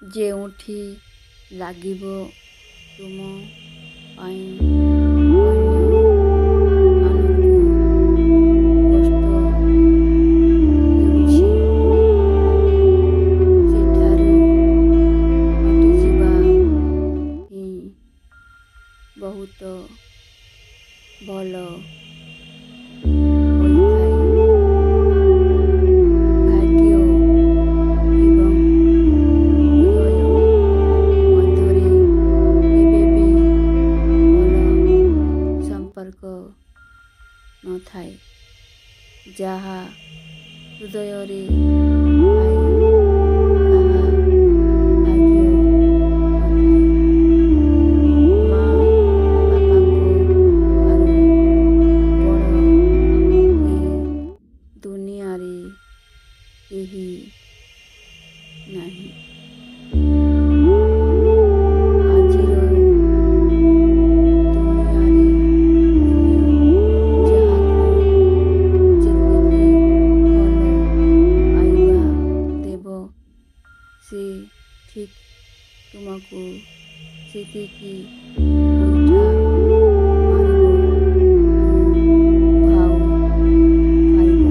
ଯେଉଁଠି ଲାଗିବ ତୁମ ପାଇଁ ଅନ୍ୟମାନଙ୍କୁ କଷ୍ଟ ହେଉଛି ସେଠାରୁ ହଟିଯିବା ହିଁ ବହୁତ ଭଲ ହୋଇଥାଏ। ଭାଗ୍ୟ ଏବଂ ହୃଦୟ ମଧ୍ୟରେ କେବେ ବି ଭଲ ସମ୍ପର୍କ ନଥାଏ। ଯାହା ହୃଦୟରେ ଥାଏ ତାହା ଭାଗ୍ୟ ନଥାଏ। ମା ବାପାଙ୍କ ଠାରୁ ବଡ଼ ଏ ଦୁନିଆରେ କେହି ନାହିଁ। ଆଜିର ଦୁନିଆରେ ତୁମେ ଯାହାକୁ ଯେତିକି ଭଲ ପାଇବା ଦେବ ସେ ଠିକ୍ ତୁମକୁ ସେତିକି ଗୋଇଠା ମାରିବ ଓ ଭାଉ ଖାଇବ।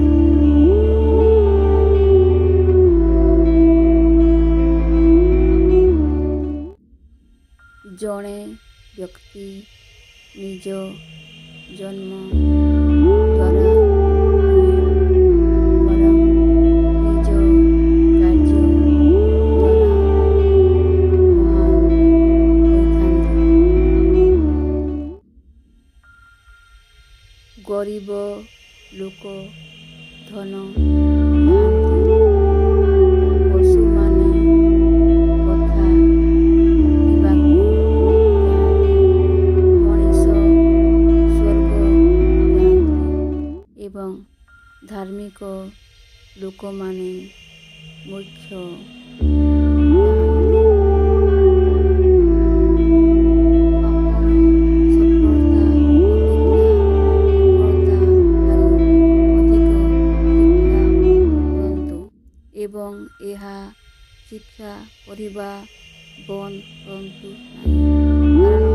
ଜଣେ ବ୍ୟକ୍ତି ନିଜ ଜନ୍ମ ଦ୍ୱାରା ନୁହେଁ ବରଂ ନିଜ କାର୍ଯ୍ୟ ଦ୍ୱାରା ମହାନ ହୋଇଥାନ୍ତି। ଗରିବ ଲୋକ ଧନ ଚାହାନ୍ତି। ପଶୁମାନେ କଥା ହେବାକୁ ଚାହାନ୍ତି। ମଣିଷ ସ୍ୱର୍ଗ ଚାହାନ୍ତି ଏବଂ ଧାର୍ମିକ ଲୋକମାନେ ମୋକ୍ଷ ଚାହାନ୍ତି। ଆପଣ ସଫଳତା ଅପେକ୍ଷା ବିଫଳତା ଠାରୁ ଅଧିକ ଶିକ୍ଷା କରନ୍ତୁ ଏବଂ ଏହା ଶିକ୍ଷା କରିବା ବନ୍ଦ କରନ୍ତୁ ନାହିଁ। କାରଣ